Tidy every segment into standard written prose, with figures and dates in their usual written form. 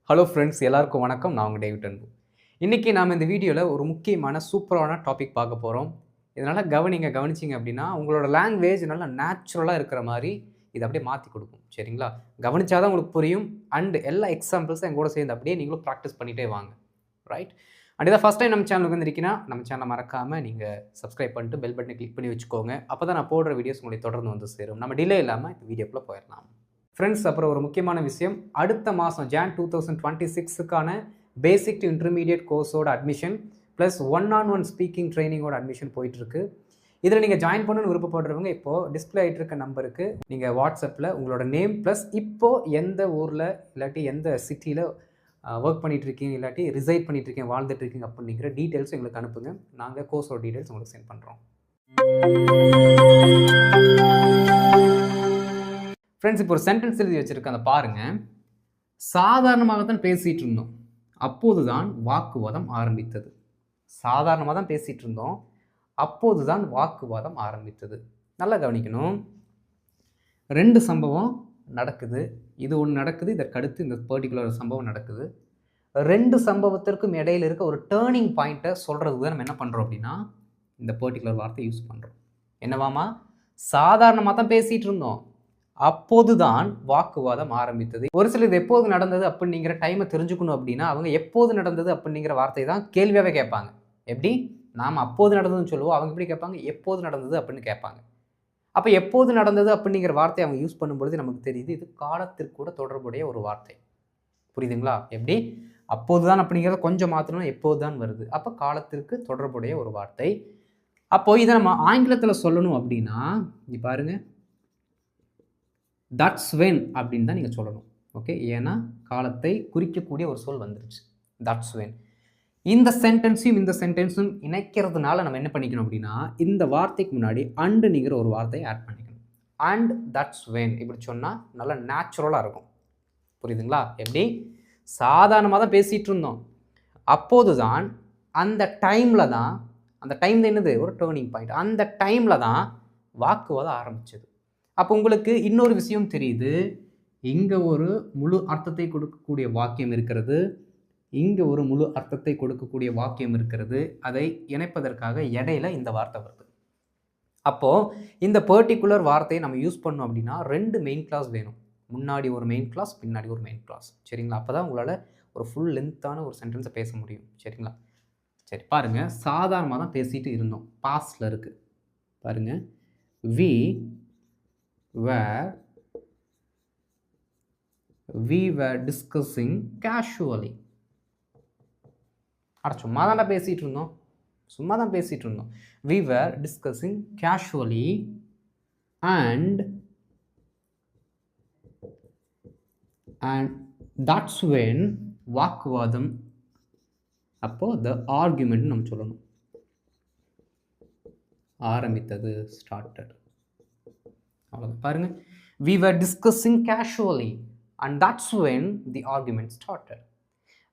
Hello friends, எல்லாருக்கும் வணக்கம். நான் உங்கள் டேவிட் அன்பு. இன்றைக்கி நாம் இந்த வீடியோவில் ஒரு முக்கியமான சூப்பரான டாபிக் பார்க்க போகிறோம். இதனால் கவனிச்சிங்க அப்படின்னா உங்களோட லாங்குவேஜ் நல்லா நேச்சுரலாக இருக்கிற மாதிரி இதை அப்படியே மாற்றி கொடுக்கும். சரிங்களா? கவனிச்சா தான் உங்களுக்கு புரியும். அண்ட் எல்லா எக்ஸாம்பிள்ஸும் என் கூட சேர்ந்து அப்படியே நீங்களும் ப்ராக்டிஸ் பண்ணிகிட்டே வாங்க. ரைட்? அண்ட் இதை ஃபஸ்ட் டைம் நம்ம சேனலுக்கு வந்துருக்கீங்கன்னா நம்ம சேனலை மறக்காமல் நீங்கள் சப்ஸ்கிரைப் பண்ணிட்டு பெல் பட்டனை கிளிக் பண்ணி வச்சுக்கோங்க. அப்போ தான் நான் போடுற வீடியோஸ் உங்களுக்கு தொடர்ந்து வந்து சேரும். நம்ம டிலே இல்லாமல் இப்போ வீடியோக்குள்ளே போயிடலாம். ஃப்ரெண்ட்ஸ், அப்புறம் ஒரு முக்கியமான விஷயம், அடுத்த மாதம் Jan 2026க்கான பேசிக் டு இன்டர்மீடியட் கோர்ஸோட அட்மிஷன் ப்ளஸ் 1-on-1 ஸ்பீக்கிங் ட்ரைனிங்கோட அட்மிஷன் போயிட்டுருக்கு. இதில் நீங்கள் ஜாயின் பண்ணணும்னு விருப்பப்படுறவங்க இப்போது டிஸ்பிளே ஆகிட்டு இருக்க நம்பருக்கு நீங்கள் வாட்ஸ்அப்பில் உங்களோட நேம் ப்ளஸ் இப்போது எந்த ஊரில் இல்லாட்டி எந்த சிட்டியில் ஒர்க் பண்ணிகிட்ருக்கீங்க இல்லாட்டி ரிசைட் பண்ணிகிட்ருக்கீங்க வாழ்ந்துட்டுருக்கீங்க அப்படிங்கிற டீட்டெயில்ஸ் எங்களுக்கு அனுப்புங்க. நாங்கள் கோர்ஸோட டீட்டெயில்ஸ் உங்களுக்கு சென்ட் பண்ணுறோம். ஃப்ரெண்ட்ஸ், இப்போ ஒரு சென்டென்ஸ் எழுதி வச்சுருக்கேன், அதை பாருங்கள். சாதாரணமாகத்தான் பேசிகிட்டு இருந்தோம், அப்போது தான் வாக்குவாதம் ஆரம்பித்தது. சாதாரணமாக தான் பேசிகிட்டு இருந்தோம், அப்போது தான் வாக்குவாதம் ஆரம்பித்தது. நல்லா கவனிக்கணும். 2 சம்பவம் நடக்குது. இது ஒன்று நடக்குது, இதற்கடுத்து இந்த பர்டிகுலர் சம்பவம் நடக்குது. 2 சம்பவத்திற்கும் இடையில் இருக்க ஒரு டேர்னிங் பாயிண்ட்டை சொல்கிறது தான் நம்ம என்ன பண்ணுறோம் அப்படின்னா இந்த பர்டிகுலர் வார்த்தை யூஸ் பண்ணுறோம். என்னவாமா? சாதாரணமாக தான் பேசிகிட்டு இருந்தோம், அப்போது தான் வாக்குவாதம் ஆரம்பித்தது. ஒரு சிலர் இது எப்போது நடந்தது அப்படிங்கிற டைமை தெரிஞ்சுக்கணும் அப்படின்னா அவங்க எப்போது நடந்தது அப்படிங்கிற வார்த்தை தான் கேள்வியாகவே கேட்பாங்க. எப்படி? நாம் அப்போது நடந்ததுன்னு சொல்லுவோம், அவங்க எப்படி கேட்பாங்க? எப்போது நடந்தது அப்படின்னு கேட்பாங்க. அப்போ எப்போது நடந்தது அப்படிங்கிற வார்த்தையை அவங்க யூஸ் பண்ணும்பொழுது நமக்கு தெரியுது இது காலத்திற்கு கூட தொடர்புடைய ஒரு வார்த்தை. புரியுதுங்களா? எப்படி? அப்போது தான் அப்படிங்கிறத கொஞ்சம் மாற்றணும், எப்போது தான் வருது. அப்போ காலத்திற்கு தொடர்புடைய ஒரு வார்த்தை. அப்போது இதை நம்ம ஆங்கிலத்தில் சொல்லணும் அப்படின்னா இங்கே பாருங்கள், தட்ஸ் வென் அப்படின்னு தான் நீங்கள் சொல்லணும். ஓகே, ஏன்னா காலத்தை குறிக்கக்கூடிய ஒரு சொல் வந்துருச்சு, தட்ஸ் வென். இந்த சென்டென்ஸும் இணைக்கிறதுனால நம்ம என்ன பண்ணிக்கணும் அப்படின்னா இந்த வார்த்தைக்கு முன்னாடி அண்டுங்கிற ஒரு வார்த்தையை ஆட் பண்ணிக்கணும். அண்ட் தட்ஸ் வென் இப்படி சொன்னால் நல்லா நேச்சுரலாக இருக்கும். புரியுதுங்களா? எப்படி? சாதாரணமாக தான் பேசிகிட்டு இருந்தோம், அப்போது தான் அந்த டைமில் தான், அந்த டைம் என்னது? ஒரு டேர்னிங் பாயிண்ட். அந்த டைமில் தான் வாக்குவாதம் ஆரம்பிச்சது. அப்போ உங்களுக்கு இன்னொரு விஷயம் தெரியுது, இங்கே ஒரு முழு அர்த்தத்தை கொடுக்கக்கூடிய வாக்கியம் இருக்கிறது, இங்கே ஒரு முழு அர்த்தத்தை கொடுக்கக்கூடிய வாக்கியம் இருக்கிறது. அதை இணைப்பதற்காக இடையில இந்த வார்த்தை வருது. அப்போது இந்த பர்டிகுலர் வார்த்தையை நம்ம யூஸ் பண்ணோம் அப்படின்னா 2 மெயின் கிளாஸ் வேணும். முன்னாடி ஒரு மெயின் கிளாஸ், பின்னாடி ஒரு மெயின் கிளாஸ். சரிங்களா? அப்போ தான் உங்களால் ஒரு ஃபுல் லென்த்தான ஒரு சென்டென்ஸை பேச முடியும். சரிங்களா? சரி, பாருங்கள். சாதாரணமாக தான் பேசிகிட்டு இருந்தோம், பாஸ்டில் இருக்குது. பாருங்கள், we were discussing casually. சும்மா தான் பேசிகிட்டு இருந்தோம், சும்மா தான் பேசிகிட்டு இருந்தோம். we were discussing casually and that's when வாக்குவாதம், அப்போ the argument நம்ம சொல்லணும், ஆரம்பித்தது, started. அவ்வளோதான். பாருங்க, we were discussing casually and that's when the argument started.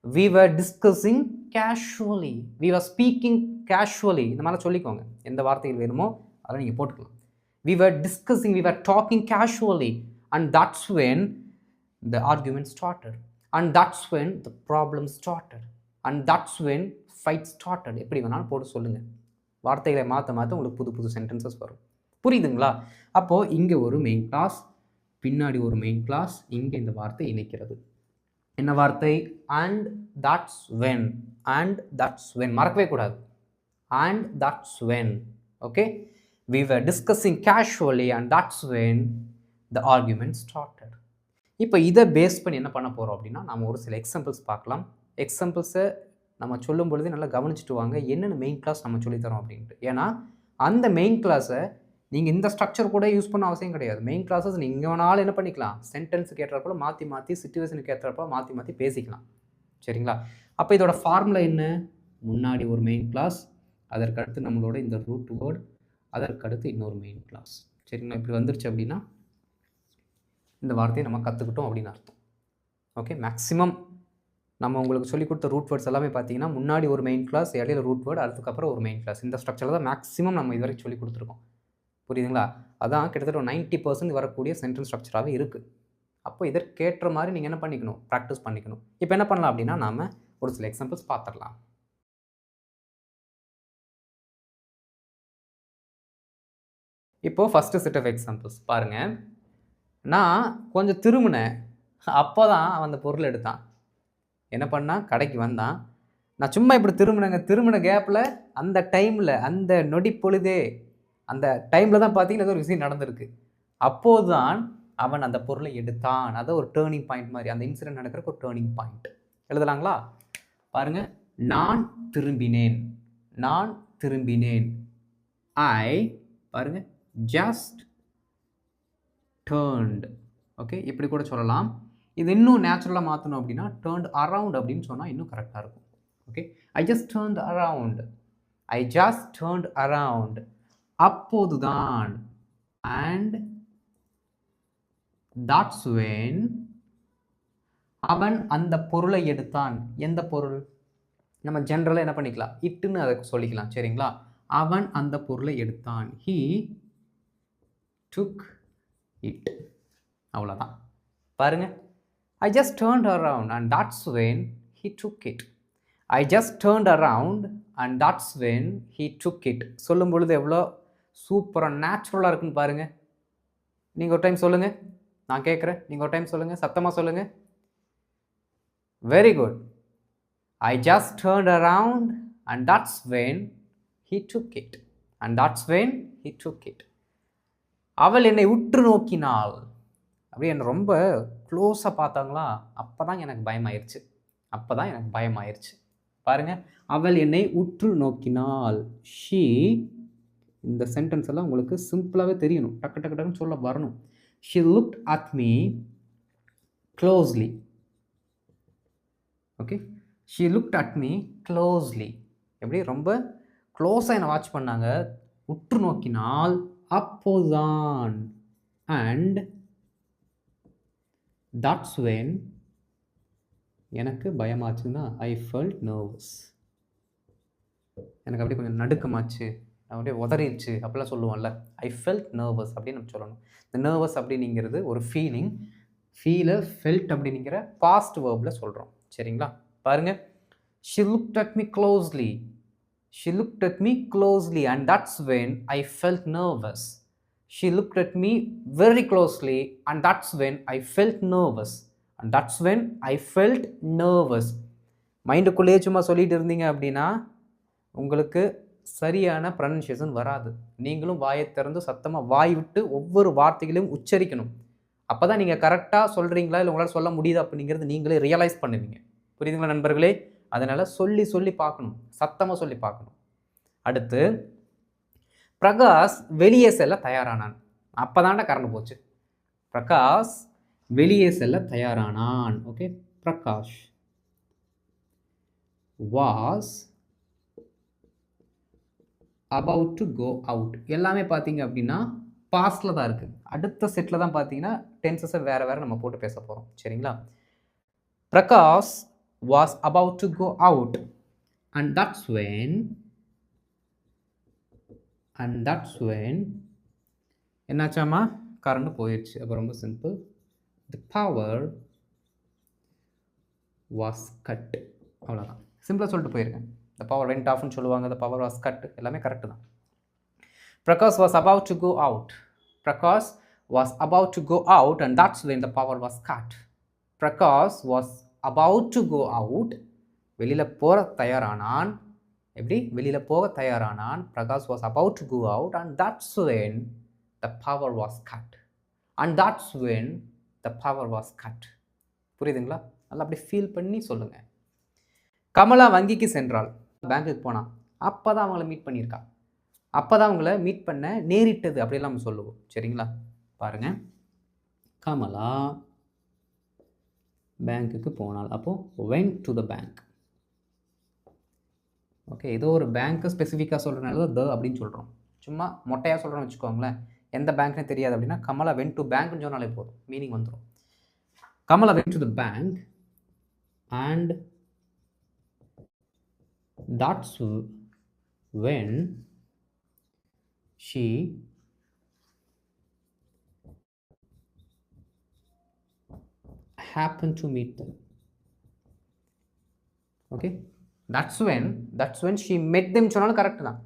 we were discussing casually, we were speaking casually. இந்த மாதிரி சொல்லிக்கோங்க, எந்த வார்த்தைகள் வேணுமோ அதை நீங்கள் போட்டுக்கலாம். we were discussing, we were talking casually and that's when the argument started and that's when the problem started and that's when fight started. எப்படி வேணாலும் போட்டு சொல்லுங்கள், வார்த்தைகளை மாற்ற உங்களுக்கு புது புது சென்டென்சஸ் வரும். புரியுதுங்களா? அப்போது இங்கே ஒரு மெயின் கிளாஸ், பின்னாடி ஒரு மெயின் கிளாஸ், இங்கே இந்த வார்த்தை இணைக்கிறது. என்ன வார்த்தை? And that's when. And that's when மறக்கவே கூடாது. And that's when. Okay, we were discussing casually and that's when the argument started. இப்போ இதை பேஸ் பண்ணி என்ன பண்ண போகிறோம் அப்படின்னா நம்ம ஒரு சில எக்ஸாம்பிள்ஸ் பார்க்கலாம். எக்ஸாம்பிள்ஸை நம்ம சொல்லும் பொழுது நல்லா கவனிச்சுட்டு வாங்க, என்னென்ன மெயின் கிளாஸ் நம்ம சொல்லித்தரோம் அப்படின்ட்டு. ஏன்னா அந்த மெயின் கிளாஸை நீங்கள் இந்த ஸ்ட்ரக்சர் கூட யூஸ் பண்ண அவசியம் கிடையாது. மெயின் கிளாஸஸ் நீங்கள் வேணாலும் என்ன பண்ணிக்கலாம், சென்டென்ஸுக்கு ஏற்றப்போ மாற்றி மாற்றி, சிச்சுவேஷனுக்கு ஏற்றப்போ மாற்றி மாற்றி பேசிக்கலாம். சரிங்களா? அப்போ இதோட ஃபார்முலா என்ன? முன்னாடி ஒரு மெயின் கிளாஸ், அதற்கடுத்து நம்மளோட இந்த ரூட் வேர்ட், அதற்கடுத்து இன்னொரு மெயின் கிளாஸ். சரிங்களா? இப்படி வந்துருச்சு அப்படின்னா இந்த வார்த்தையை நம்ம கற்றுக்கிட்டோம் அப்படின்னு அர்த்தம். ஓகே, மேக்ஸிமம் நம்ம உங்களுக்கு சொல்லிக் கொடுத்த ரூட் வேர்ட்ஸ் எல்லாமே பார்த்தீங்கன்னா முன்னாடி ஒரு மெயின் கிளாஸ், இடையில ரூட் வேர்டு, அதுக்கப்புறம் ஒரு மெயின் கிளாஸ். இந்த ஸ்ட்ரக்சரில் தான் மேக்ஸிமம் நம்ம இது வரைக்கும் சொல்லிக் கொடுத்துருக்கோம். புரியுதுங்களா? அதான் கிட்டத்தட்ட 90% வரக்கூடிய சென்டென்ஸ் ஸ்ட்ரக்சராகவே இருக்குது. அப்போ இதற்கேற்ற மாதிரி நீங்கள் என்ன பண்ணிக்கணும், ப்ராக்டிஸ் பண்ணிக்கணும். இப்போ என்ன பண்ணலாம் அப்படின்னா நாம் ஒரு சில எக்ஸாம்பிள்ஸ் பார்த்துடலாம். இப்போ ஃபஸ்ட்டு செட் ஆஃப் எக்ஸாம்பிள்ஸ் பாருங்கள். நான் கொஞ்சம் திரும்பினேன், அப்போ தான் அவன் அந்த பொருள் எடுத்தான். என்ன பண்ணான், கடைக்கு வந்தான். நான் சும்மா இப்படி திரும்பினேங்க, திரும்பின கேப்பில் அந்த டைமில் அந்த நொடி பொழுதே அந்த டைமில் தான் பார்த்தீங்கன்னா ஏதோ ஒரு விஷயம் நடந்திருக்கு. அப்போது தான் அவன் அந்த பொருளை எடுத்தான். அதை ஒரு டேர்னிங் பாயிண்ட் மாதிரி, அந்த இன்சிடென்ட் நடக்கிறதுக்கு ஒரு டேர்னிங் பாயிண்ட். எழுதலாங்களா? பாருங்கள், நான் திரும்பினேன், நான் திரும்பினேன். ஐ பாருங்கள், just turned. ஓகே, இப்படி கூட சொல்லலாம். இது இன்னும் நேச்சுரலாக மாற்றணும் அப்படின்னா turned around அப்படின்னு சொன்னால் இன்னும் கரெக்டாக இருக்கும். Okay, I just turned around. I just turned around. அப்போதுதான். And that's when அவன் அந்த பொருளை எடுத்தான். எந்த பொருள்? நம்ம ஜென்ரலாக என்ன பண்ணிக்கலாம், இட்டுன்னு அதை சொல்லிக்கலாம். சரிங்களா? அவன் அந்த பொருளை எடுத்தான். He took it. அவ்வளோதான். பாருங்க, I just turned around and that's when he took it. I just turned around and that's when he took it. சொல்லும் பொழுது எவ்வளோ சூப்பராக நேச்சுரலாக இருக்குன்னு பாருங்க. நீங்கள் ஒரு டைம் சொல்லுங்கள், நான் கேட்குறேன். நீங்கள் ஒரு டைம் சொல்லுங்கள், சத்தமாக சொல்லுங்கள். Very good. I just turned around and that's when he took it. And that's when he took it. அவள் என்னை உற்று நோக்கினாள். அப்படியே என்னை ரொம்ப க்ளோஸாக பார்த்தாங்களா, அப்போ தான் எனக்கு பயமாயிருச்சு. அப்போ தான் எனக்கு பயமாயிருச்சு. பாருங்கள், அவள் என்னை உற்று நோக்கினாள். ஷீ, இந்த சென்டென்ஸ் எல்லாம் உங்களுக்கு சிம்பிளாகவே தெரியணும், டக்கு டக்கு டக்குன்னு சொல்ல வரணும். She looked at me closely. Okay, she looked at me closely. எப்படி ரொம்ப க்ளோஸாக என்னை வாட்ச் பண்ணாங்க, உற்று நோக்கினால். அப்போதான். அண்ட் தட்ஸ் வென் எனக்கு பயமாச்சுன்னா ஐ ஃபெல்ட் நர்வஸ். எனக்கு அப்படியே கொஞ்சம் நடுக்கமாச்சு, அப்படியே உதறிடுச்சு அப்படிலாம் சொல்லுவோம்ல. ஐ ஃபெல்ட் நர்வஸ் அப்படின்னு நம்ம சொல்லணும். இந்த நர்வஸ் அப்படிங்கிறது ஒரு ஃபீலிங். ஃபீலை ஃபெல்ட் அப்படிங்கிற பாஸ்ட் வேர்பில் சொல்கிறோம். சரிங்களா? பாருங்கள், she looked at me closely. She looked at me closely and that's when I felt nervous. She looked at me very closely and that's when I felt nervous. And that's when I felt nervous. மைண்டுக்குள்ளேயே சும்மா சொல்லிட்டு இருந்தீங்க அப்படின்னா உங்களுக்கு சரியான pronunciation வராது. நீங்களும் வாயை திறந்து சத்தமாக வாய் விட்டு ஒவ்வொரு வார்த்தைகளையும் உச்சரிக்கணும். அப்போ தான் நீங்கள் கரெக்டாக சொல்கிறீங்களா இல்லை உங்களால் சொல்ல முடியுது அப்படிங்கிறது நீங்களே ரியலைஸ் பண்ணுவீங்க. புரியுதுங்களா நண்பர்களே? அதனால் சொல்லி சொல்லி பார்க்கணும், சத்தமாக சொல்லி பார்க்கணும். அடுத்து, பிரகாஷ் வெளியே செல்ல தயாரானான். அப்போ தாண்டா கரண்ட் போச்சு. பிரகாஷ் வெளியே செல்ல தயாரானான். Okay, Prakash was about to go out. எல்லாமே பார்த்தீங்க அப்படின்னா பாஸ்டில் தான் இருக்குது. அடுத்த செட்டில் தான் பார்த்தீங்கன்னா டென்சஸை வேறு வேறு நம்ம போட்டு பேச போகிறோம். சரிங்களா? Prakash was about to go out and that's when என்னாச்சாமா, கரண்ட் போயிடுச்சு. அப்போ ரொம்ப simple, the power was cut. அவ்வளோதான், சிம்பிளாக சொல்லிட்டு போயிருக்கேன். the power went offன்னு சொல்லுவாங்க, the power was cut, எல்லாமே கரெக்டு தான். Prakash was about to go out. Prakash was about to go out and that's when the power was cut. Prakash was about to go out. வெளியில் போக தயாரானான். எப்படி? வெளியில் போக தயாரானான். Prakash was about to go out and that's when the power was cut. And that's when the power was cut. புரியுதுங்களா? நல்லா அப்படி feel பண்ணி சொல்லுங்கள். கமலா வங்கிக்கு சென்றாள். பேங்க்குக்கு போனான். அப்போ தான் அவங்கள மீட் பண்ணியிருக்கா. அப்போ தான் அவங்கள மீட் பண்ண நேரிட்டது அப்படிலாம் நம்ம சொல்லுவோம். சரிங்களா? பாருங்கள், கமலா பேங்க்குக்கு போனால். அப்போது went to the bank. Okay, ஏதோ ஒரு பேங்க்கை ஸ்பெசிஃபிக்காக சொல்கிறனால த அப்படின்னு சொல்கிறோம். சும்மா மொட்டையாக சொல்கிறோன்னு வச்சுக்கோங்களேன். எந்த பேங்க்னே தெரியாது அப்படின்னா கமலா went to பேங்க்னு சொன்னாலே போதும், மீனிங் வந்துடும். Kamala went to the bank and that's when she happened to meet them. Okay, that's when she met them சொன்னாலும் கரெக்ட் தான்.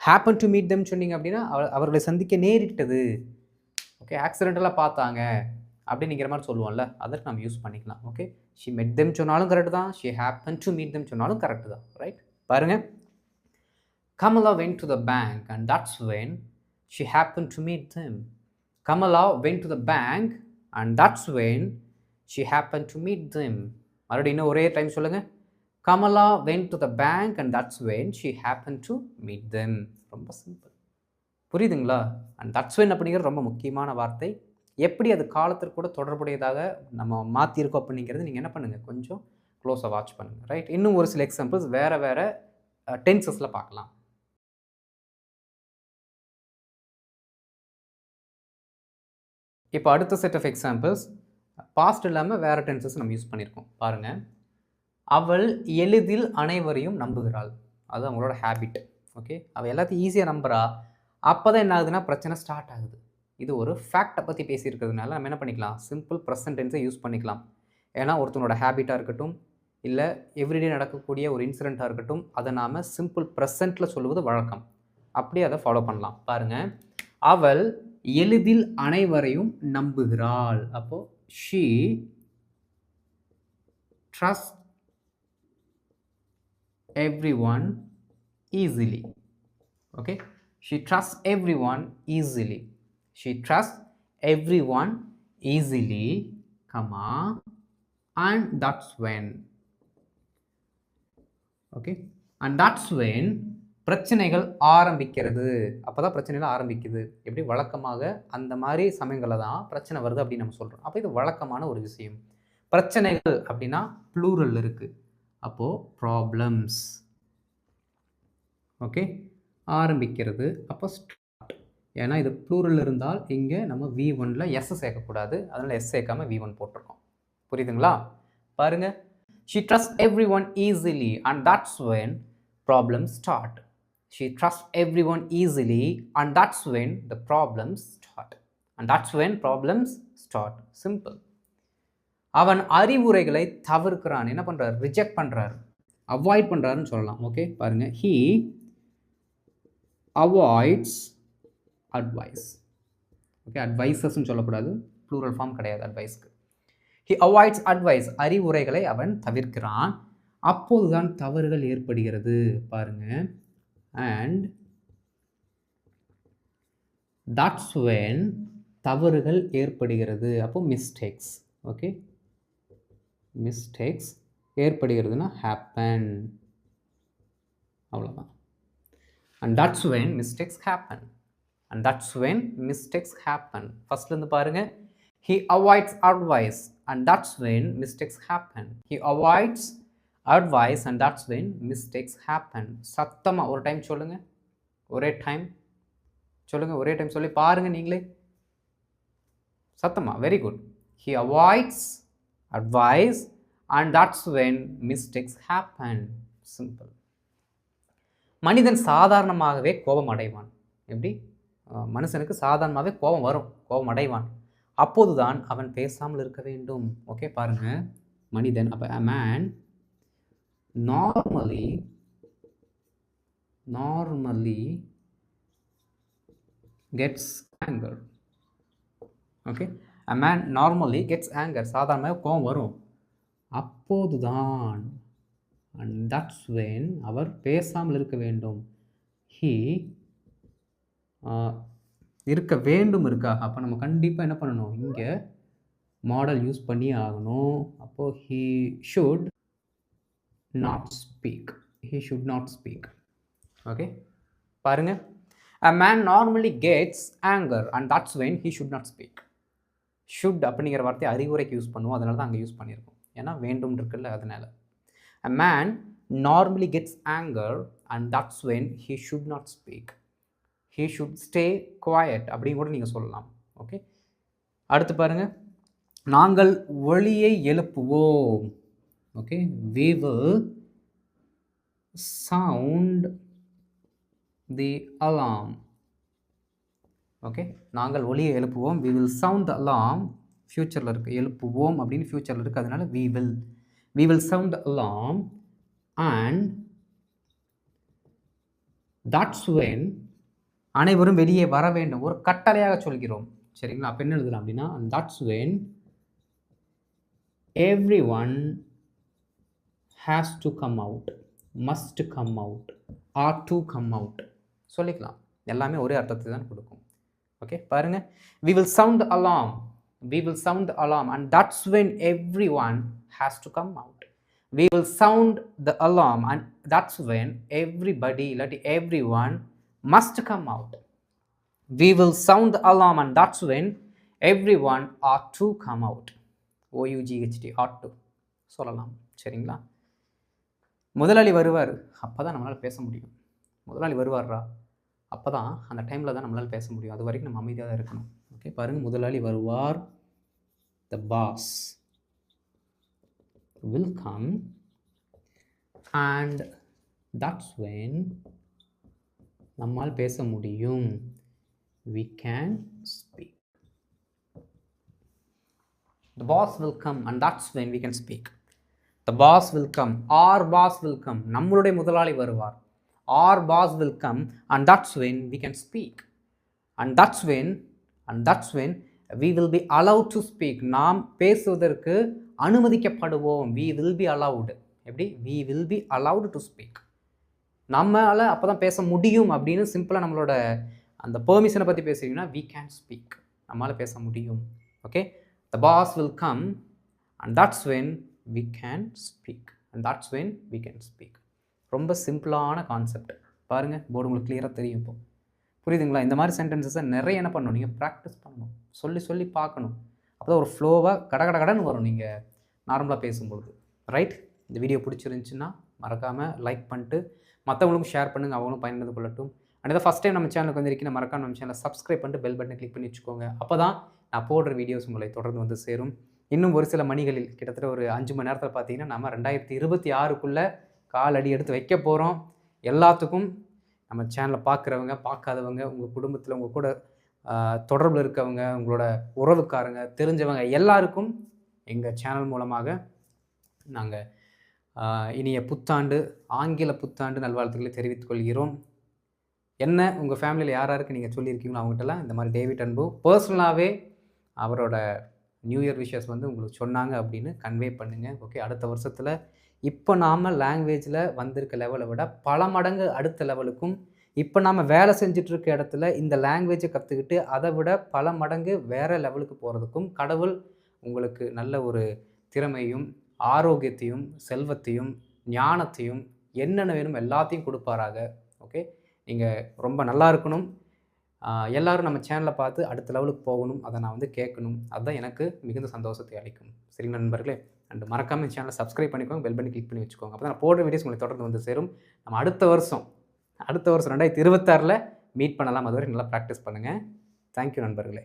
happened to meet them சொன்னீங்க அப்படின்னா அவர்களை சந்திக்க நேரிட்டது. ஓகே, ஆக்சிடென்டலாக பார்த்தாங்க அப்படிங்கிற மாதிரி சொல்லுவோம்ல, அதற்கு நம்ம யூஸ் பண்ணிக்கலாம். ஓகே, she met them சொன்னாலும் கரெக்ட் தான், she happened to meet them சொன்னாலும் கரெக்ட் தான். ரைட், பாருங்க. Kamala went to the bank and that's when she happened to meet them. Kamala went to the bank and that's when she happened to meet them. மறுபடியும் இன்னும் ஒரே time சொல்லுங்க. Kamala went to the bank and that's when she happened to meet them. ரொம்ப simple, புரியுதுங்களா? And that's when அப்படிங்கிறது ரொம்ப முக்கியமான வார்த்தை. எப்படி அது காலத்திற்கு கூட தொடர்புடையதாக நம்ம மாற்றிருக்கோம் அப்படிங்கிறது நீங்கள் என்ன பண்ணுங்கள், கொஞ்சம் க்ளோஸாக வாட்ச் பண்ணுங்கள். ரைட், இன்னும் ஒரு சில எக்ஸாம்பிள்ஸ் வேறு வேறு டென்சஸில் பார்க்கலாம். இப்போ அடுத்த செட் ஆஃப் எக்ஸாம்பிள்ஸ் பாஸ்ட் இல்லாமல் வேறு டென்சஸ் நம்ம யூஸ் பண்ணியிருக்கோம். பாருங்கள், அவள் எளிதில் அனைவரையும் நம்புகிறாள். அது அவங்களோட ஹேபிட். ஓகே, அவள் எல்லாத்தையும் ஈஸியாக நம்புகிறா. அப்போ தான் என்ன ஆகுதுன்னா பிரச்சனை ஸ்டார்ட் ஆகுது. இது ஒரு ஃபேக்டை பற்றி பேசியிருக்கிறதுனால நம்ம என்ன பண்ணிக்கலாம், சிம்பிள் ப்ரெசன்ட் டென்ஸை யூஸ் பண்ணிக்கலாம். ஏன்னா ஒருத்தனோட ஹேபிட்டாக இருக்கட்டும், இல்லை எவ்ரிடே நடக்கக்கூடிய ஒரு இன்சிடெண்ட்டாக இருக்கட்டும், அதை நாம் சிம்பிள் ப்ரெசண்ட்டில் சொல்லுவது வழக்கம். அப்படியே அதை ஃபாலோ பண்ணலாம். பாருங்கள், அவள் எளிதில் அனைவரையும் நம்புகிறாள். அப்போது she trusts everyone easily. Okay, she trusts everyone easily. She trusts everyone easily, comma, and that's when. Okay, and that's when பிரச்சனைகள் ஆரம்பிக்கிறது. அப்போ தான் பிரச்சனைகள் ஆரம்பிக்குது. எப்படி வழக்கமாக அந்த மாதிரி சமயங்களில் தான் பிரச்சனை வருது அப்படின்னு நம்ம சொல்கிறோம். அப்போ இது வழக்கமான ஒரு விஷயம். பிரச்சனைகள் அப்படின்னா ப்ளூரல் இருக்குது. அப்போது ப்ராப்ளம்ஸ். ஓகே, ஆரம்பிக்கிறது. அப்போ ஸ்டார்ட். ஏன்னா இது ப்ளூரல் இருந்தால் இங்கே நம்ம V1ல் எஸ் சேர்க்கக்கூடாது, அதனால் எஸ் சேர்க்காமல் V1 போட்டிருக்கோம். புரியுதுங்களா? பாருங்கள், she trusts everyone easily and that's when problems start. She trusts everyone easily and that's when the problems start. And that's when problems start. Simple. அவன் அறிவுரைகளை தவிர்க்கிறான். என்ன பண்ணுறார்? ரிஜெக்ட் பண்ணுறார், அவாய்ட் பண்ணுறாருன்னு சொல்லலாம். ஓகே, பாருங்கள், he avoids advice. ஓகே, அட்வைசஸ்ன்னு சொல்லக்கூடாது, plural form கிடையாது அட்வைஸ்க்கு. he avoids advice, அறிவுரைகளை அவன் தவிர்க்கிறான். அப்போதுதான் தவறுகள் ஏற்படுகிறது. பாருங்க, and that's when தவறுகள் ஏற்படுகிறது. அப்போ மிஸ்டேக்ஸ். ஓகே, மிஸ்டேக்ஸ் ஏற்படுகிறதுனா happen, அவ்வளோதான். and that's when mistakes happen. and that's when mistakes happen. ஃபர்ஸ்ட்லேருந்து பாருங்க, he avoids advice and that's when mistakes happen. he avoids advice and that's when mistakes happen. சத்தமா ஒரு time சொல்லுங்க, ஒரே time சொல்லுங்க, ஒரே time சொல்லி பாருங்க நீங்களே சத்தமா. Very good. he avoids advice and that's when mistakes happen. simple. மனிதன் சாதாரணமாகவே கோபம் அடைவான். எப்படி? மனுஷனுக்கு சாதாரணமாகவே கோபம் வரும், கோபம் அடைவான். அப்போதுதான் அவன் பேசாமல் இருக்க வேண்டும். ஓகே, பாருங்க, மனிதன். அப்போ a man normally gets anger. Okay, a man normally gets anger. சாதாரணமாக கோபம் வரும். அப்போதுதான், and that's when, அவர் பேசாமல் இருக்க வேண்டும். he இருக்க வேண்டும் இருக்கா? அப்போ நம்ம கண்டிப்பாக என்ன பண்ணணும், இங்கே மாடல் யூஸ் பண்ணி ஆகணும். அப்போது he should not speak. he should not speak. okay, பாருங்க, a man normally gets anger and that's when he should not speak. should அப்படிங்கிற வார்த்தை அறிவுரைக்கு யூஸ் பண்ணுவோம், அதனால தான் அங்கே யூஸ் பண்ணியிருக்கோம். ஏன்னா வேண்டும் இருக்குல்ல, அதனால. a man normally gets anger and that's when he should not speak. he should stay quiet அப்படின்னு கூட நீங்கள் சொல்லலாம். ஓகே, அடுத்து பாருங்க, நாங்கள் ஒலியை எழுப்புவோம். Okay, we will sound the alarm. Okay, நாங்கள் ஒலியை எழுப்புவோம், we will sound the alarm ஃப்யூச்சரில் இருக்குது, எழுப்புவோம் அப்படின்னு ஃப்யூச்சரில் இருக்குது. அதனால we will sound the alarm and that's when அனைவரும் வெளியே வர வேண்டும், ஒரு கட்டளையாக சொல்கிறோம். சரிங்களா? அப்போ என்ன எழுதலாம் அப்படின்னா that's when everyone has to come out, must come out, ought to come out சொல்லிக்கலாம். எல்லாமே ஒரே அர்த்தத்தை தான் கொடுக்கும். ஓகே, பாருங்க. we will sound the alarm, we will sound the alarm and that's when everyone has to come out. We will sound the alarm and that's when everybody, let everyone must come out. We will sound the alarm and that's when everyone ought to come out. OUGHT, ought to சொல்லலாம். சரிங்களா? முதலாளி வருவார், அப்போ தான் நம்மளால் பேச முடியும். முதலாளி வருவார்ரா, அப்போ தான் அந்த டைமில் தான் நம்மளால் பேச முடியும். அது வரைக்கும் நம்ம அமைதியாக தான் இருக்கணும். ஓகே, பாருங்கள். முதலாளி வருவார், the boss will come and that's when நம்மால் பேச முடியும். We can speak. The boss will come and that's when we can speak. The boss will come, our boss will come, நம்மளுடைய முதலாளி வருவார். Our boss will come and that's when we can speak. And that's when we will be allowed to speak. நாம் பேசுவதற்கு அனுமதிக்கப்படுவோம். We will be allowed. எப்படி? We will be allowed to speak. நம்மளால் அப்போ தான் பேச முடியும் அப்படின்னு சிம்பிளாக நம்மளோட அந்த பெர்மிஷனை பற்றி பேசுகிறீங்கன்னா we can speak, நம்மளால் பேச முடியும். Okay, the boss will come and that's when we can speak. And that's when we can speak. ரொம்ப சிம்பிளான கான்செப்ட். பாருங்கள், போர்டு உங்களுக்கு கிளியராக தெரியும். இப்போ புரியுதுங்களா? இந்த மாதிரி சென்டென்சஸை நிறைய என்ன பண்ணணும், நீங்கள் ப்ராக்டிஸ் பண்ணணும், சொல்லி பார்க்கணும். அப்போ தான் ஒரு ஃப்ளோவாக கடன்னு வரும் நீங்கள் நார்மலாக பேசும்பொழுது. ரைட்? இந்த வீடியோ பிடிச்சிருந்துச்சுன்னா மறக்காமல் லைக் பண்ணிட்டு மற்றவங்களுக்கும் ஷேர் பண்ணுங்கள், அவங்களும் பயன்படுத்தி கொள்ளட்டும். அண்ட் இதை ஃபஸ்ட் டைம் நம்ம சேனலுக்கு வந்திருக்கீங்க, மறக்காம நம்ம சேனலை சப்ஸ்கிரைப் பண்ணிட்டு பெல் பட்டனை கிளிக் பண்ணி வச்சுக்கோங்க. அப்போ தான் நான் போடுற வீடியோஸ் உங்களை தொடர்ந்து வந்து சேரும். இன்னும் ஒரு சில மணிகளில், கிட்டத்தட்ட ஒரு 5 மணி நேரத்தில் பார்த்தீங்கன்னா நம்ம 2026க்குள்ளே காலடி எடுத்து வைக்க போகிறோம். எல்லாத்துக்கும் நம்ம சேனலை பார்க்குறவங்க, பார்க்காதவங்க, உங்கள் குடும்பத்தில் உங்கள் கூட தொடர்பில் இருக்கவங்க, உங்களோட உறவுக்காரங்க, தெரிஞ்சவங்க எல்லாருக்கும் எங்கள் சேனல் மூலமாக நாங்கள் இனிய புத்தாண்டு, ஆங்கில புத்தாண்டு நல்வாழ்த்துக்களை தெரிவித்துக் கொள்கிறோம். என்ன உங்கள் ஃபேமிலியில் யாருக்கு நீங்கள் சொல்லியிருக்கீங்களோ அவங்ககிட்டலாம் இந்த மாதிரி டேவிட் அன்பு பர்சனலாகவே அவரோட நியூ இயர் விஷஸ் வந்து உங்களுக்கு சொன்னாங்க அப்படின்னு கன்வே பண்ணுங்கள். ஓகே, அடுத்த வருஷத்தில் இப்போ நாம் லாங்குவேஜில் வந்திருக்க லெவலை விட பல மடங்கு அடுத்த லெவலுக்கும், இப்போ நாம் வேலை செஞ்சிட்ருக்க இடத்துல இந்த லாங்குவேஜை கற்றுக்கிட்டு அதை விட பல மடங்கு வேறு லெவலுக்கு போகிறதுக்கும் கடவுள் உங்களுக்கு நல்ல ஒரு திறமையும் ஆரோக்கியத்தையும் செல்வத்தையும் ஞானத்தையும் என்னென்ன வேணும் எல்லாத்தையும் கொடுப்பாராக. ஓகே, நீங்கள் ரொம்ப நல்லா இருக்கணும். எல்லோரும் நம்ம சேனலை பார்த்து அடுத்த லெவலுக்கு போகணும், அதை நான் வந்து கேட்கணும். அதுதான் எனக்கு மிகுந்த சந்தோஷத்தை அளிக்கும். சரிங்களா நண்பர்களே? அண்ட் மறக்காமல் சேனலை சப்ஸ்கிரைப் பண்ணிக்கோங்க, பெல் பண்ணி கிளிக் பண்ணி வச்சுக்கோங்க. அப்போ தான் நான் போடுற வீடியோஸ் உங்களுக்கு தொடர்ந்து வந்து சேரும். நம்ம அடுத்த வருஷம் 2026 மீட் பண்ணலாம். அது வரைக்கும் நல்லா ப்ராக்டிஸ் பண்ணுங்கள். தேங்க்யூ நண்பர்களே.